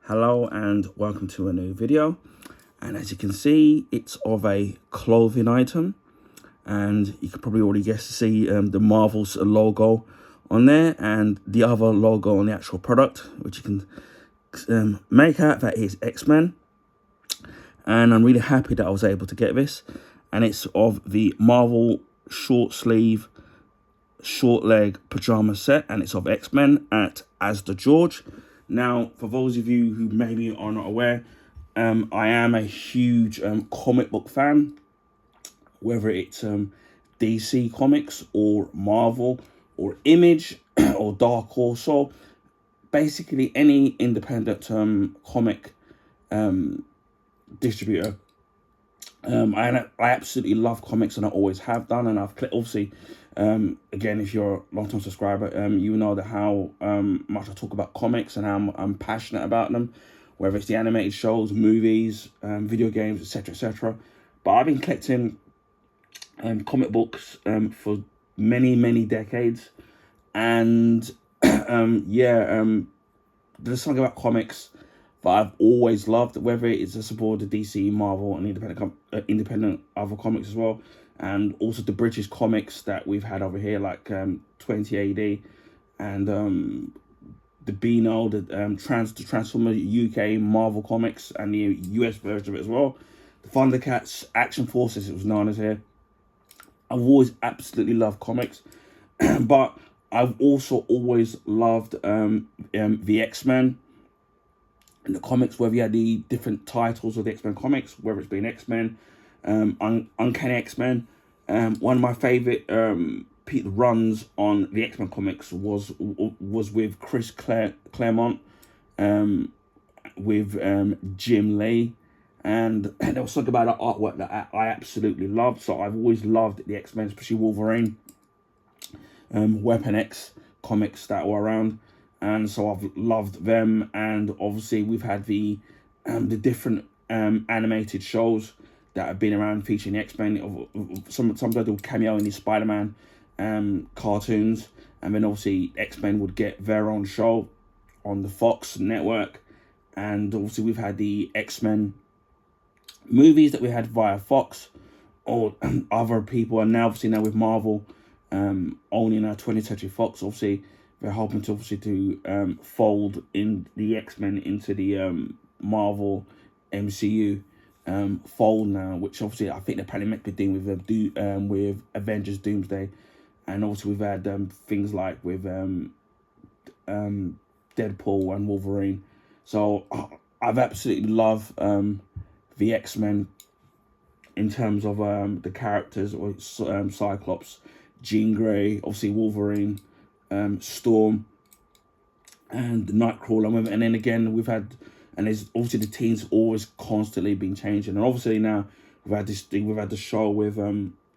Hello and welcome to a new video. And as you can see, it's of a clothing item, and you can probably already guess to see the Marvel's logo on there and the other logo on the actual product, which you can make out that is X-Men. And I'm really happy that I was able to get this, and it's of the Marvel short sleeve short leg pajama set, and it's of X-Men at Asda George. Now, for those of you who maybe are not aware, I am a huge comic book fan, whether it's DC Comics or Marvel or Image or Dark Horse, or basically any independent comic distributor. I absolutely love comics, and I always have done. And I've obviously, again, if you're a long-time subscriber, you know that how much I talk about comics and how I'm passionate about them, whether it's the animated shows, movies, video games, etc., etc. But I've been collecting comic books for many decades, and there's something about comics that I've always loved, whether it's a support of DC, Marvel, and independent other comics as well, and also the British comics that we've had over here, like 20 AD, and the Beano, the Transformer UK Marvel comics, and the US version of it as well. The Thundercats Action Forces, it was known as here. I've always absolutely loved comics, but I've also always loved the X-Men in the comics, whether you had the different titles of the X-Men comics, whether it's been X-Men, Uncanny X-Men. One of my favourite runs on the X-Men comics was with Chris Claremont, with Jim Lee, and there was something about the artwork that I absolutely loved. So I've always loved the X-Men, especially Wolverine, Weapon X comics that were around. And so I've loved them, and obviously we've had the different animated shows that have been around featuring the X-Men. Sometimes I do cameo in the Spider-Man cartoons, and then obviously X-Men would get their own show on the Fox network, and obviously we've had the X-Men movies that we had via Fox or other people, and now obviously with Marvel owning our 20th Century Fox, obviously they're hoping to fold in the X-Men into the Marvel MCU fold now, which obviously I think they're probably meant to be doing with Avengers Doomsday, and also we've had things like with Deadpool and Wolverine. So I've absolutely loved the X-Men in terms of the characters, or Cyclops, Jean Grey, obviously Wolverine, Storm, and Nightcrawler, and then again we've had, and there's obviously the teams always constantly been changing, and obviously now we've had the show with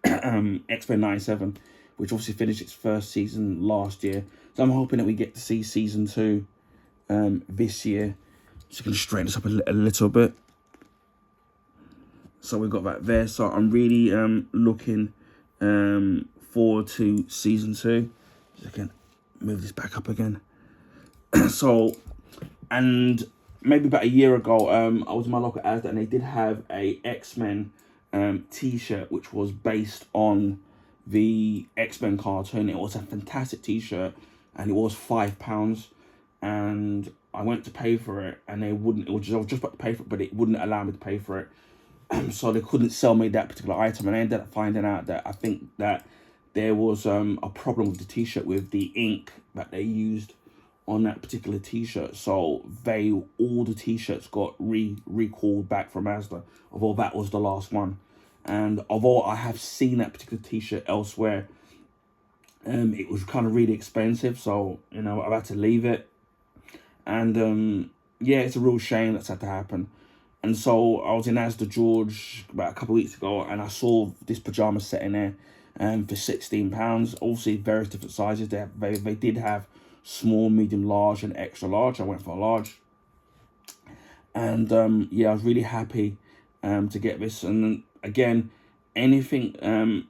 X-Men 97, which obviously finished its first season last year. So I'm hoping that we get to see season 2 this year. Just gonna straighten this up a little bit. So we've got that there. So I'm really looking forward to season 2. Just again, move this back up again. So, and maybe about a year ago, I was in my local Asda, and they did have a X-Men t-shirt which was based on the X-Men cartoon. It was a fantastic t-shirt, and it was £5, and I went to pay for it, and they wouldn't. I was just about to pay for it, but it wouldn't allow me to pay for it. So they couldn't sell me that particular item, and I ended up finding out that I think that there was a problem with the t-shirt, with the ink that they used on that particular t-shirt. So all the t-shirts got recalled back from Asda, although that was the last one. And although I have seen that particular t-shirt elsewhere, it was kind of really expensive, so I've had to leave it. And yeah, it's a real shame that's had to happen. And so I was in Asda George about a couple of weeks ago, and I saw this pajama set in there for £16. Obviously various different sizes. They did have small, medium, large, and extra large. I went for a large, and yeah, I was really happy to get this. And again, anything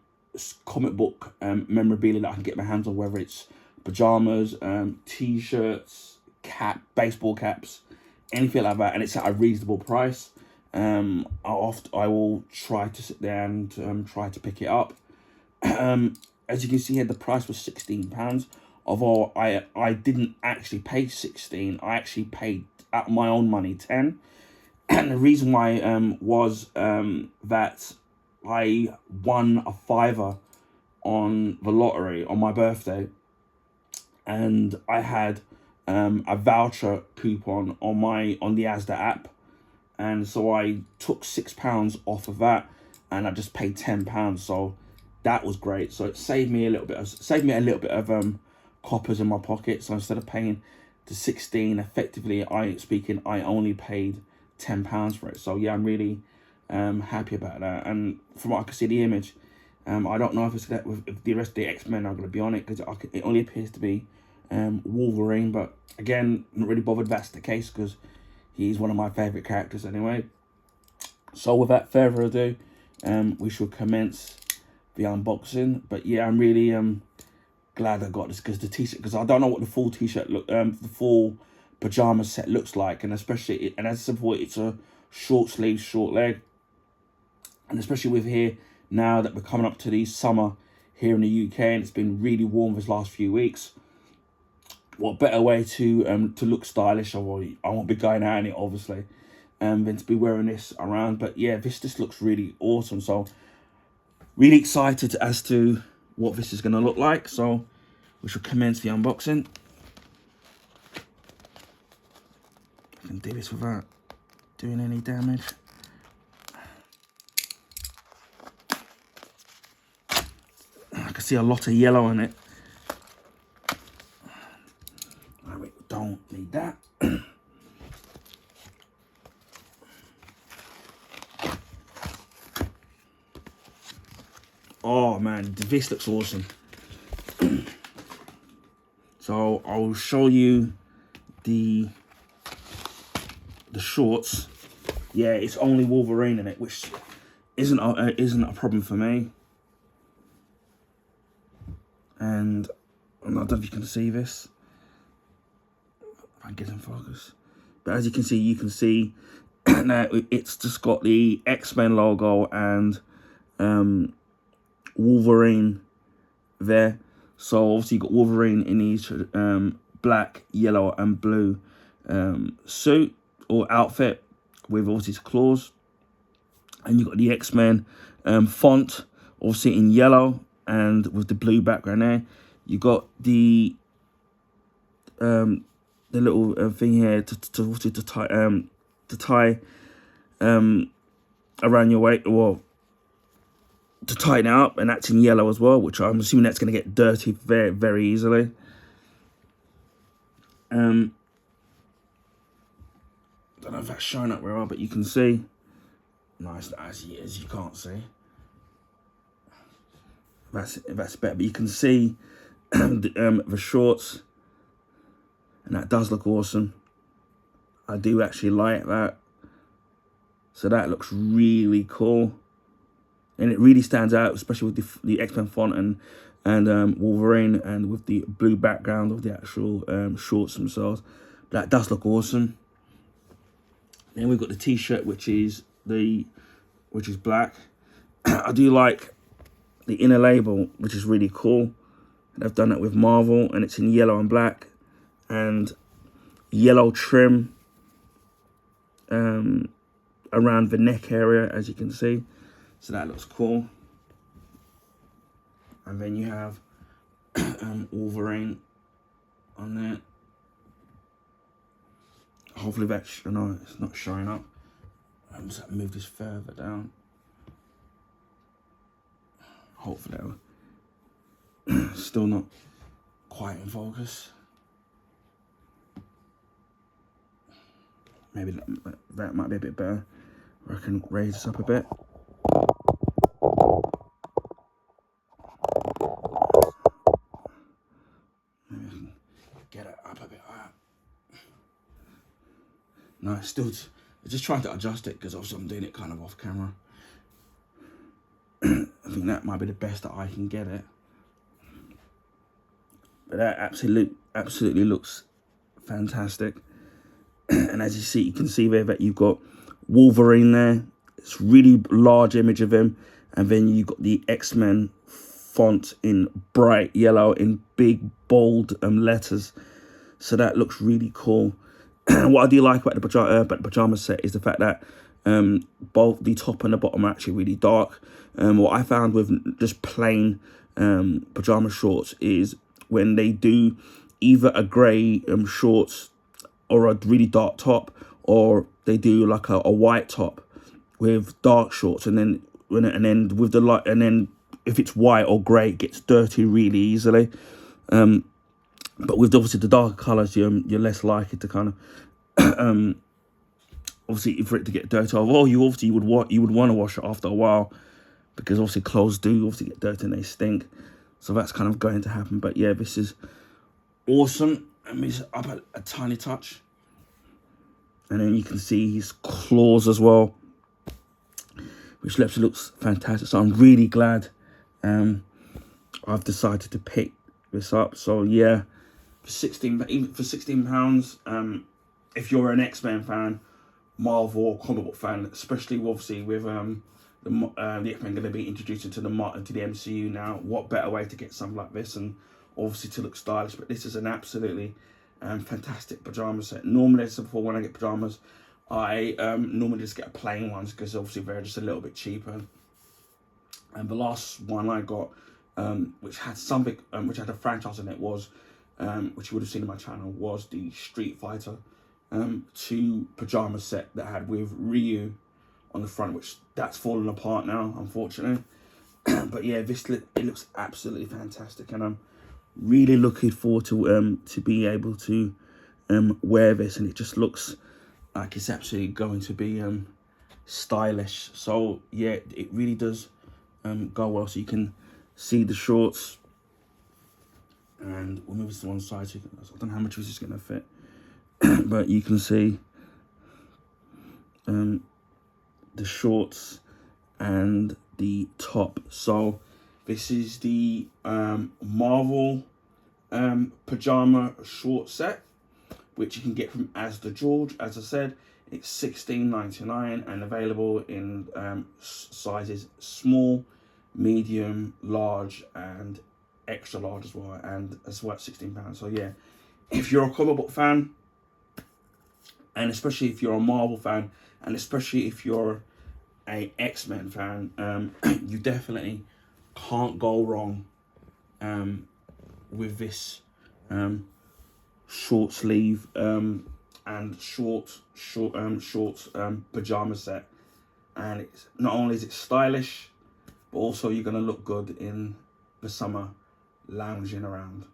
comic book memorabilia that I can get my hands on, whether it's pajamas, t-shirts, baseball caps, anything like that, and it's at a reasonable price, I will try to sit there and try to pick it up. As you can see here, the price was £16. Although I didn't actually pay 16, I actually paid out my own money 10. And the reason why was that I won a fiver on the lottery on my birthday, and I had a voucher coupon on the Asda app, and so I took £6 off of that, and I just paid £10. So that was great. So it saved me a little bit of coppers in my pocket. So instead of paying the 16, effectively I only paid £10 for it. So yeah, I'm really happy about that. And from what I can see the image, I don't know if the rest of the X-Men are going to be on it, because it only appears to be Wolverine. But again, not really bothered if that's the case, because he's one of my favourite characters anyway. So without further ado, we shall commence the unboxing. But yeah, I'm really glad I got this, because the t-shirt, because I don't know what the full t-shirt the full pajama set looks like, and especially and as I said before, it's a short sleeve, short leg, and especially with here now that we're coming up to the summer here in the UK, and it's been really warm this last few weeks. What better way to look stylish? I won't be going out in it, obviously, than to be wearing this around. But yeah, this looks really awesome. So really excited as to what this is going to look like. So we shall commence the unboxing. I can do this without doing any damage. I can see a lot of yellow in it. We don't need that. Oh man, this looks awesome. So I'll show you the shorts. Yeah, it's only Wolverine in it, which isn't a problem for me. And I don't know if you can see this. If I get in focus. But as you can see now it's just got the X-Men logo and Wolverine there. So obviously you got Wolverine in his black, yellow and blue suit or outfit with obviously his claws, and you got the X-Men font obviously in yellow and with the blue background there. You got the little thing here to tie around your waist, or to tighten it up, and that's in yellow as well, which I'm assuming that's going to get dirty very, very easily. I don't know if that's showing up very well, but you can see. Nice, as you can't see. That's better, but you can see the shorts, and that does look awesome. I do actually like that. So that looks really cool. And it really stands out, especially with the X-Men font and Wolverine, and with the blue background of the actual shorts themselves. But that does look awesome. Then we've got the T-shirt, which is black. I do like the inner label, which is really cool. And I've done that with Marvel, and it's in yellow and black, and yellow trim around the neck area, as you can see. So that looks cool. And then you have Wolverine on there. Hopefully that's, no, it's not showing up. I'm just gonna move this further down. Hopefully that'll still not quite in focus. Maybe that might be a bit better. Or I can raise this up a bit. Maybe I can get it up a bit higher. No, it's still, I'm just trying to adjust it, because obviously I'm doing it kind of off camera. I think that might be the best that I can get it. But that absolutely looks fantastic. And as you can see there that you've got Wolverine there. It's really large image of him. And then you've got the X-Men font in bright yellow in big, bold letters. So that looks really cool. What I do like about the pajama set is the fact that both the top and the bottom are actually really dark. What I found with just plain pajama shorts is when they do either a grey shorts or a really dark top, or they do like a white top with dark shorts, and then with the light, and then if it's white or grey, it gets dirty really easily. But with obviously the darker colours, you're less likely to kind of obviously for it to get dirty. Although you would want to wash it after a while, because obviously clothes do obviously get dirty and they stink. So that's kind of going to happen. But yeah, this is awesome. And it's up a tiny touch, and then you can see his claws as well, which looks fantastic. So I'm really glad I've decided to pick this up. So yeah, for £16, if you're an X-Men fan, Marvel or comic book fan, especially obviously with the X-Men going to be introduced into the MCU now, what better way to get something like this, and obviously to look stylish. But this is an absolutely fantastic pajama set. Normally, as before, when I get pajamas, I normally just get plain ones because obviously they're just a little bit cheaper. And the last one I got, which had something, which had a franchise in it, was, which you would have seen on my channel, was the Street Fighter 2 pajama set that had with Ryu on the front, which that's fallen apart now, unfortunately. But yeah, it looks absolutely fantastic, and I'm really looking forward to be able to wear this, and it just looks like it's absolutely going to be stylish. So yeah, it really does go well. So you can see the shorts, and we'll move this to one side. So I don't know how much this is going to fit, but you can see the shorts and the top. So this is the Marvel pajama short set, which you can get from Asda George. As I said, it's $16.99 and available in sizes small, medium, large, and extra large as well. And as well at £16. So yeah, if you're a comic book fan, and especially if you're a Marvel fan, and especially if you're a X-Men fan, you definitely can't go wrong with this short sleeve and short pajama set. And it's not only is it stylish, but also you're gonna look good in the summer lounging around.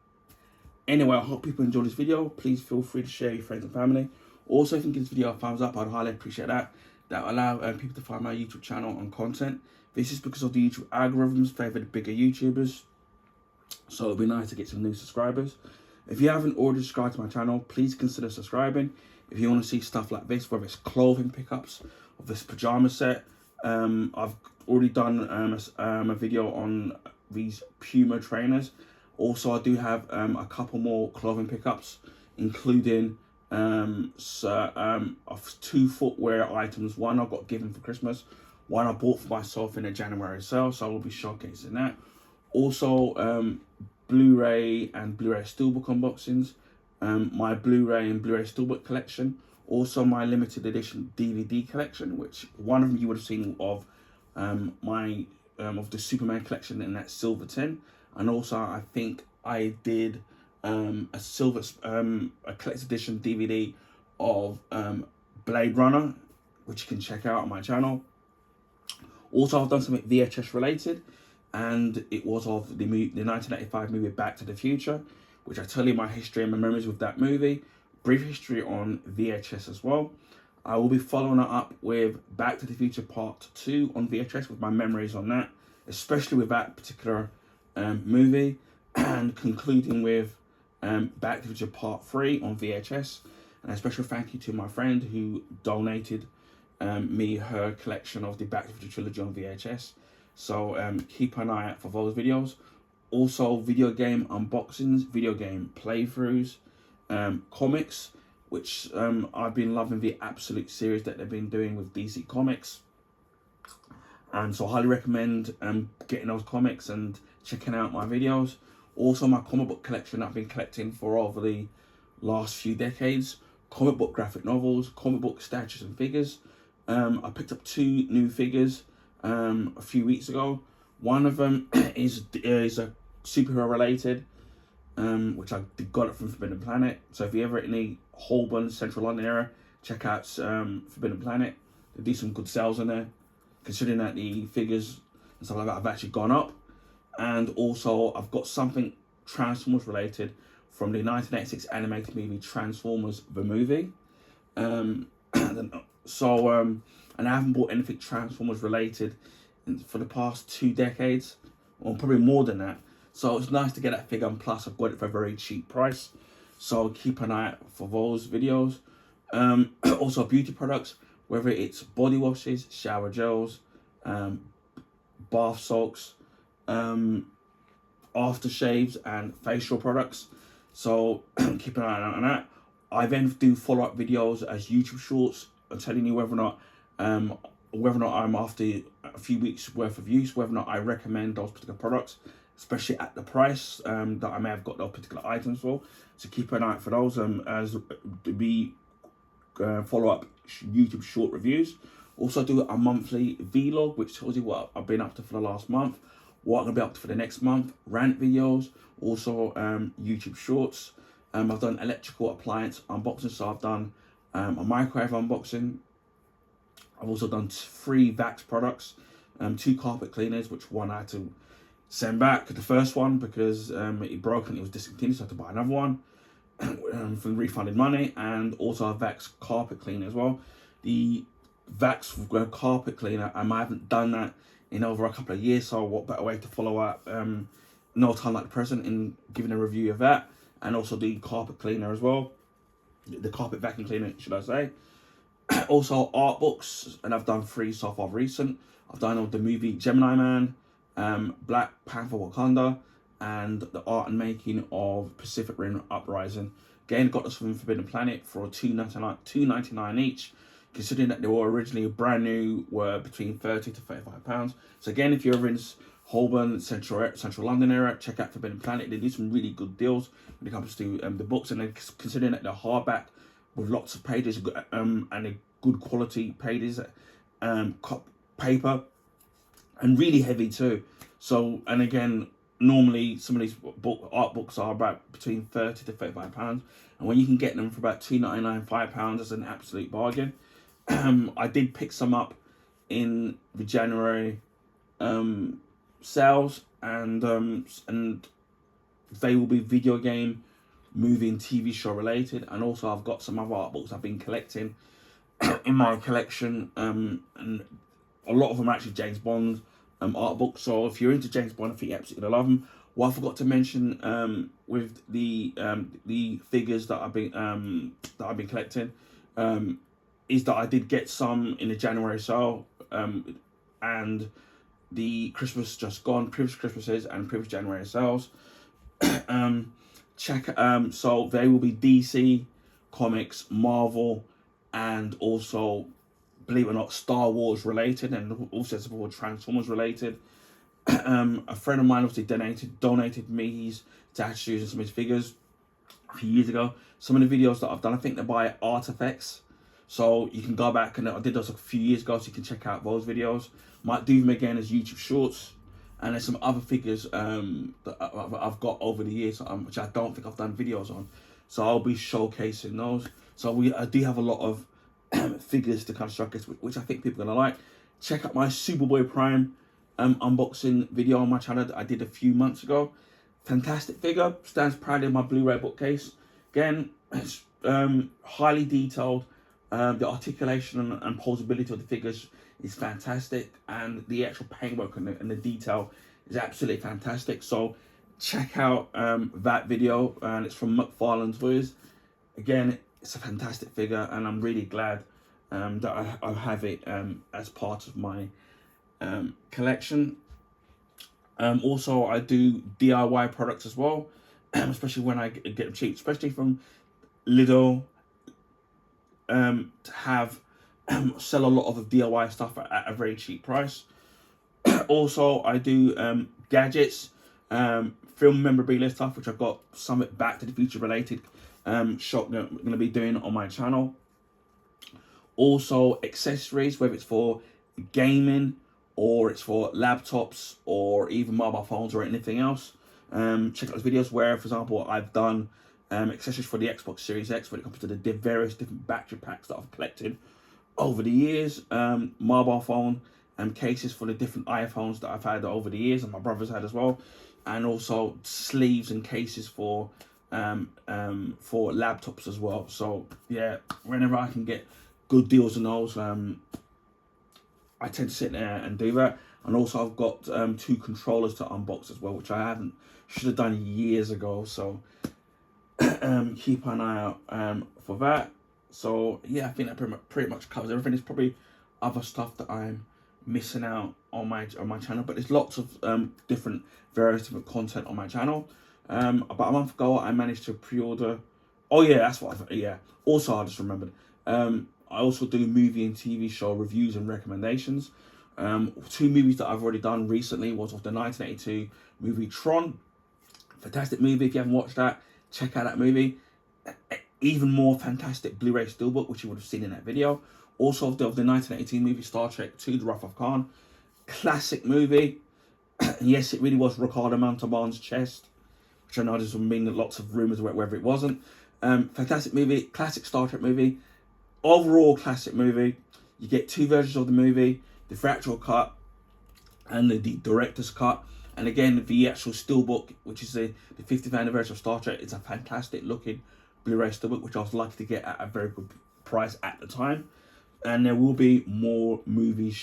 Anyway, I hope people enjoyed this video. Please feel free to share with your friends and family. Also, if you can give this video a thumbs up, I'd highly appreciate that. That will allow people to find my YouTube channel and content. This is because of the YouTube algorithms favour the bigger YouTubers, so it'll be nice to get some new subscribers. If you haven't already subscribed to my channel, please consider subscribing. If you want to see stuff like this, whether it's clothing pickups of this pajama set, I've already done a video on these Puma trainers. Also, I do have a couple more clothing pickups, including of 2 footwear items. One I got given for Christmas, one I bought for myself in a January sale, so I will be showcasing that. Also, Blu-ray and Blu-ray Steelbook unboxings, my Blu-ray and Blu-ray Steelbook collection, also my limited edition DVD collection, which one of them you would have seen of my of the Superman collection in that silver tin, and also I think I did a silver a collector's edition DVD of Blade Runner, which you can check out on my channel. Also, I've done something VHS related, and it was of the 1985 movie Back to the Future, which I tell you my history and my memories with that movie. Brief history on VHS as well. I will be following it up with Back to the Future Part 2 on VHS with my memories on that, especially with that particular movie, and concluding with Back to the Future Part 3 on VHS. And a special thank you to my friend who donated me her collection of the Back to the Future trilogy on VHS. So keep an eye out for those videos. Also, video game unboxings, video game playthroughs, comics, which I've been loving the absolute series that they've been doing with DC Comics. And so I highly recommend getting those comics and checking out my videos. Also, my comic book collection I've been collecting for over the last few decades. Comic book graphic novels, comic book statues and figures. I picked up 2 new figures a few weeks ago. One of them is a superhero related, which I got it from Forbidden Planet. So if you're ever in the Holborn, Central London area, check out Forbidden Planet. They do some good sales in there, considering that the figures and stuff like that have actually gone up. And also I've got something Transformers related from the 1986 animated movie Transformers the movie. And I haven't bought anything Transformers related for the past 2 decades, or probably more than that. So it's nice to get that figure, and plus I've got it for a very cheap price. So keep an eye out for those videos. Also beauty products, whether it's body washes, shower gels, bath salts, aftershaves and facial products. So keep an eye on that. I then do follow-up videos as YouTube shorts, telling you whether or not I'm after a few weeks worth of use, whether or not I recommend those particular products, especially at the price that I may have got those particular items for. So keep an eye out for those as we follow-up YouTube short reviews. Also do a monthly vlog, which tells you what I've been up to for the last month, what I'm going to be up to for the next month, rant videos, also YouTube shorts. I've done electrical appliance unboxing, so I've done a microwave unboxing. I've also done 3 Vax products, 2 carpet cleaners, which one I had to send back. The first one because it broke and it was discontinued, so I had to buy another one for refunded money, and also a Vax carpet cleaner as well. The Vax carpet cleaner, I haven't done that in over a couple of years, so what better way to follow up no time like the present in giving a review of that, and also the carpet cleaner as well, the carpet vacuum cleaner should I say. Also art books, and I've done 3 so far recent. I've done the movie Gemini Man, Black Panther Wakanda, and the art and making of Pacific Rim Uprising. Again, got this from Forbidden Planet for $2.99 each, considering that they were originally brand new, were between £30 to £35. So again, if you're ever in Holborn, Central London area, check out Forbidden Planet. They do some really good deals when it comes to the books, and then considering that they're hardback with lots of pages and a good quality pages, paper, and really heavy too. So, and again, normally some of these art books are about between £30 to £35, and when you can get them for about £2.99, £5, that's an absolute bargain. I did pick some up in the January sales, and they will be video game, movie and TV show related. And also I've got some other art books I've been collecting in my collection, and a lot of them are actually James Bond art books. So if you're into James Bond, I think you're absolutely gonna love them. What I forgot to mention with the figures that I've been collecting is that I did get some in the January sale, and the Christmas just gone, previous Christmases and previous January sales. So they will be DC Comics, Marvel, and also, believe it or not, Star Wars related, and also some Transformers related. A friend of mine obviously donated me his statues and some of his figures a few years ago. Some of the videos that I've done, I think they're by Artifacts, so you can go back, and I did those a few years ago, so you can check out those videos. Might do them again as YouTube shorts. And there's some other figures that I've got over the years, which I don't think I've done videos on. So I'll be showcasing those. So I do have a lot of figures to kind of showcase, which I think people are going to like. Check out my Superboy Prime unboxing video on my channel that I did a few months ago. Fantastic figure, stands proudly in my Blu-ray bookcase. Again, it's highly detailed. The articulation and posability of the figures is fantastic, and the actual paintwork and the detail is absolutely fantastic. So check out that video, and it's from McFarlane's Toys. Again, it's a fantastic figure, and I'm really glad that I have it as part of my collection. Also, I do DIY products as well, especially when I get them cheap, especially from Lidl, to have sell a lot of the DIY stuff at a very cheap price. Also, I do gadgets, film memorabilia stuff, which I've got some Back to the Future related shop that I'm going to be doing on my channel. Also, accessories, whether it's for gaming or it's for laptops or even mobile phones or anything else. Check out those videos where, for example, I've done accessories for the Xbox Series X when it comes to the various different battery packs that I've collected over the years. Mobile phone cases for the different iPhones that I've had over the years, and my brother's had as well. And also sleeves and cases for laptops as well. So yeah, whenever I can get good deals on those, I tend to sit there and do that. And also I've got 2 controllers to unbox as well, which I should have done years ago. So keep an eye out for that. So yeah, I think that pretty much covers everything. There's probably other stuff that I'm missing out on my channel, but there's lots of different various different content on my channel. About a month ago, I managed to pre-order. Oh yeah, that's what. Yeah. Also, I just remembered. I also do movie and TV show reviews and recommendations. 2 movies that I've already done recently was of the 1982 movie Tron. Fantastic movie. If you haven't watched that, check out that movie. Even more fantastic Blu-ray steelbook, which you would have seen in that video. Also of the 1982 movie Star Trek II, The Wrath of Khan. Classic movie. And yes, it really was Ricardo Montalban's chest, which I know there's been lots of rumours about whether it wasn't. Fantastic movie, classic Star Trek movie. Overall classic movie. You get 2 versions of the movie, the theatrical cut and the director's cut. And again, the actual steelbook, which is the 50th anniversary of Star Trek, it's a fantastic looking Blu-ray steelbook, which I was lucky to get at a very good price at the time. And there will be more movie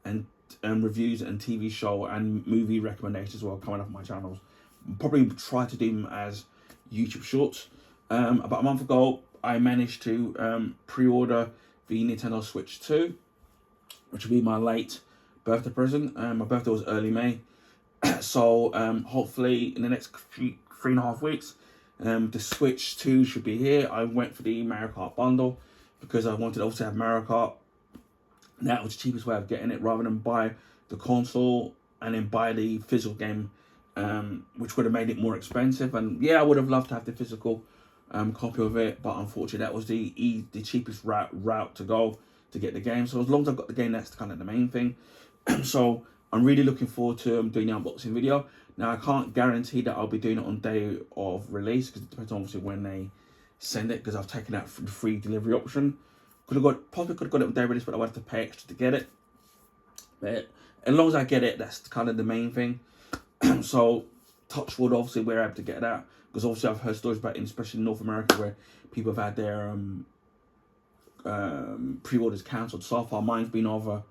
and reviews and TV show and movie recommendations as well coming up on my channels. I'll probably try to do them as YouTube shorts. About a month ago, I managed to pre-order the Nintendo Switch 2, which will be my late birthday present. My birthday was early May, so hopefully in the next 3.5 weeks, the Switch 2 should be here. I went for the Mario Kart bundle because I wanted to also have Mario Kart. And that was the cheapest way of getting it, rather than buy the console and then buy the physical game, which would have made it more expensive. And yeah, I would have loved to have the physical copy of it, but unfortunately that was the cheapest route to go to get the game. So as long as I've got the game, that's kind of the main thing. So I'm really looking forward to doing the unboxing video. Now I can't guarantee that I'll be doing it on day of release, because it depends on obviously when they send it, because I've taken out the free delivery option. Probably could have got it on day of release, but I would have to pay extra to get it. But as long as I get it, that's kind of the main thing. So touch wood, obviously we're able to get that, because obviously I've heard stories about, especially in North America, where people have had their pre-orders cancelled. So far mine's been over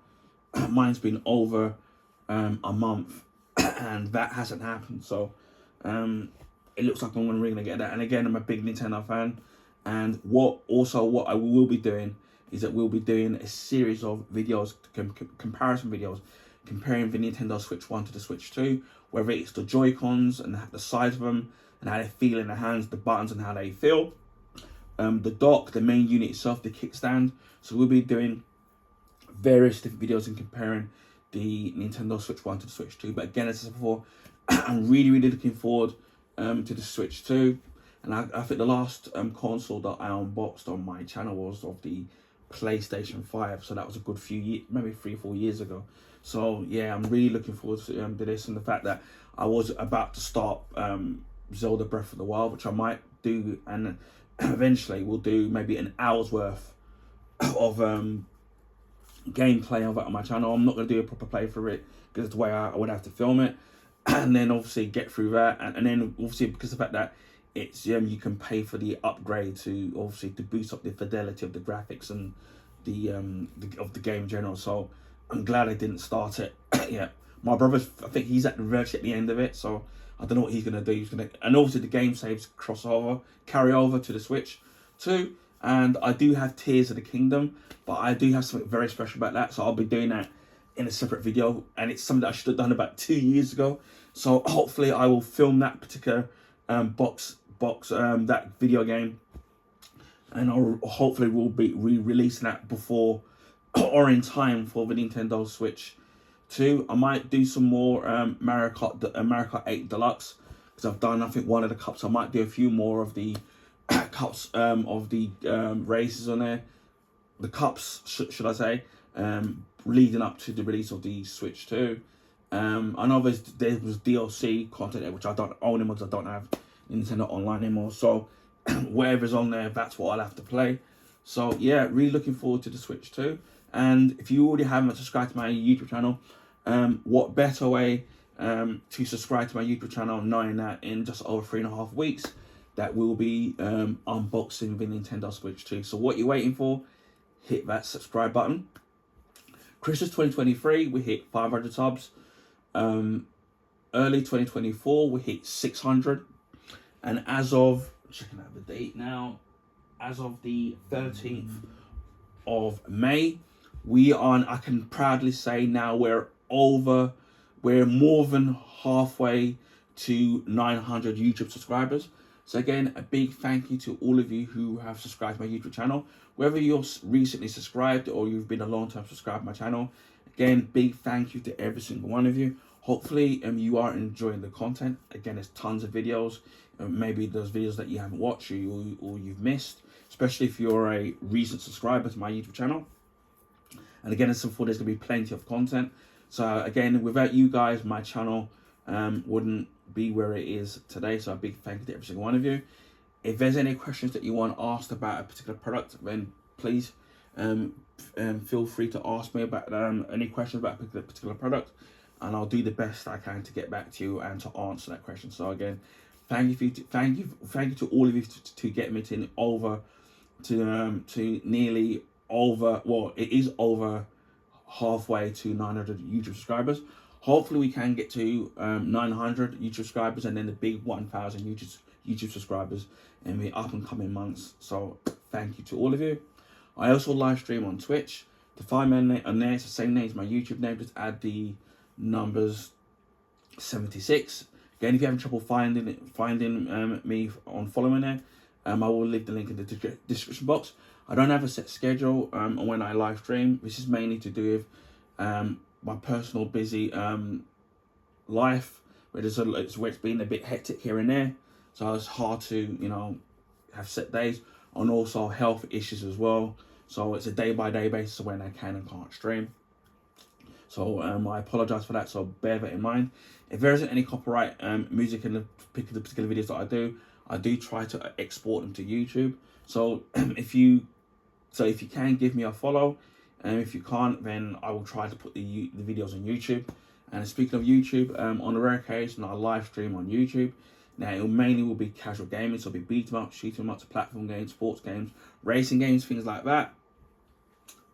a month and that hasn't happened. So it looks like I'm really gonna get that. And again, I'm a big Nintendo fan, and what I will be doing is that we'll be doing a series of videos, comparison videos, comparing the Nintendo Switch 1 to the Switch 2, whether it's the Joy-Cons and the size of them and how they feel in the hands, the buttons and how they feel, the dock, the main unit itself, the kickstand. So we'll be doing various different videos and comparing the Nintendo Switch 1 to the Switch 2. But again, as I said before, I'm really looking forward to the Switch 2. And I think the last console that I unboxed on my channel was of the PlayStation 5. So that was a good few years, maybe 3 or 4 years ago. So yeah, I'm really looking forward to this, and the fact that I was about to start Zelda Breath of the Wild, which I might do, and eventually we'll do maybe an hour's worth of gameplay of it on my channel. I'm not going to do a proper play for it, because it's the way I would have to film it, and then obviously get through that, and then obviously because of the fact that it's you can pay for the upgrade to obviously to boost up the fidelity of the graphics and the of the game in general. So I'm glad I didn't start it. Yeah, my brother's, I think he's virtually at the end of it, so I don't know what he's gonna do. And obviously the game saves carry over to the Switch too. And I do have Tears of the Kingdom, but I do have something very special about that, so I'll be doing that in a separate video, and it's something that I should have done about 2 years ago. So hopefully I will film that particular that video game and I'll hopefully will be re-releasing that before or in time for the Nintendo Switch 2. I might do some more Mario Kart 8 Deluxe, because I've done, I think, one of the cups. I might do a few more of the cups of the races on there. The cups, should I say, leading up to the release of the Switch 2. I know there was DLC content there, which I don't own anymore because I don't have Nintendo Online anymore. So whatever's on there, that's what I'll have to play. So yeah, really looking forward to the Switch 2. And if you already haven't subscribed to my YouTube channel, what better way to subscribe to my YouTube channel, knowing that in just over 3.5 weeks that we'll be unboxing the Nintendo Switch 2. So what you're waiting for, hit that subscribe button. Christmas 2023, we hit 500 subs. Early 2024, we hit 600. And as of, checking out the date now, as of the 13th of May, we are, I can proudly say now, we're more than halfway to 900 YouTube subscribers. So again, a big thank you to all of you who have subscribed to my YouTube channel. Whether you're recently subscribed or you've been a long-time subscriber to my channel, again, big thank you to every single one of you. Hopefully you are enjoying the content. Again, there's tons of videos. Maybe there's videos that you haven't watched or you've missed, especially if you're a recent subscriber to my YouTube channel. And again, as before, there's going to be plenty of content. So again, without you guys, my channel wouldn't be where it is today. So a big thank you to every single one of you. If there's any questions that you want asked about a particular product, then please feel free to ask me about any questions about a particular product, and I'll do the best I can to get back to you and to answer that question. So again, thank you to all of you to get me to nearly over, well, it is over halfway to 900 YouTube subscribers. Hopefully we can get to 900 YouTube subscribers and then the big 1,000 YouTube subscribers in the up and coming months. So thank you to all of you. I also live stream on Twitch. To find me on there, it's the same name as my YouTube name. Just add the numbers 76. Again, if you're having trouble finding me on following there, I will leave the link in the description box. I don't have a set schedule on when I live stream. This is mainly to do with my personal busy life, where it's been a bit hectic here and there. So it's hard to, have set days, and also health issues as well. So it's a day-by-day basis when I can and can't stream. So I apologize for that, so bear that in mind. If there isn't any copyright music in the particular videos that I do try to export them to YouTube. So if you can, give me a follow, and if you can't, then I will try to put the videos on YouTube. And speaking of YouTube, on a rare occasion, I live stream on YouTube. Now, it mainly will be casual gaming, so it'll be beat 'em up, shoot 'em up, to platform games, sports games, racing games, things like that.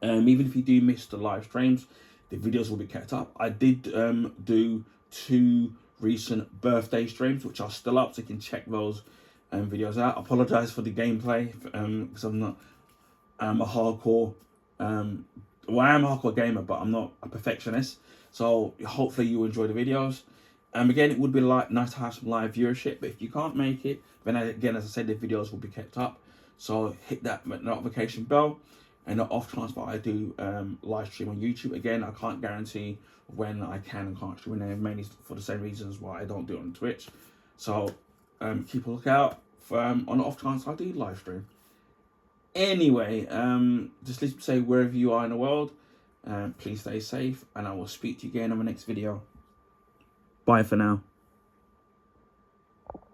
Even if you do miss the live streams, the videos will be kept up. I did do 2 recent birthday streams, which are still up, so you can check those videos out. I apologize for the gameplay, because I'm a hardcore, I am a hardcore gamer, but I'm not a perfectionist. So hopefully you enjoy the videos. Again, it would be nice to have some live viewership, but if you can't make it, then again, as I said, the videos will be kept up. So hit that notification bell. And off chance that I do live stream on YouTube, again, I can't guarantee when I can and can't stream there, mainly for the same reasons why I don't do it on Twitch. So keep a lookout for, on the off chance I do live stream. Anyway, just let's say wherever you are in the world, please stay safe, and I will speak to you again on the next video. Bye for now.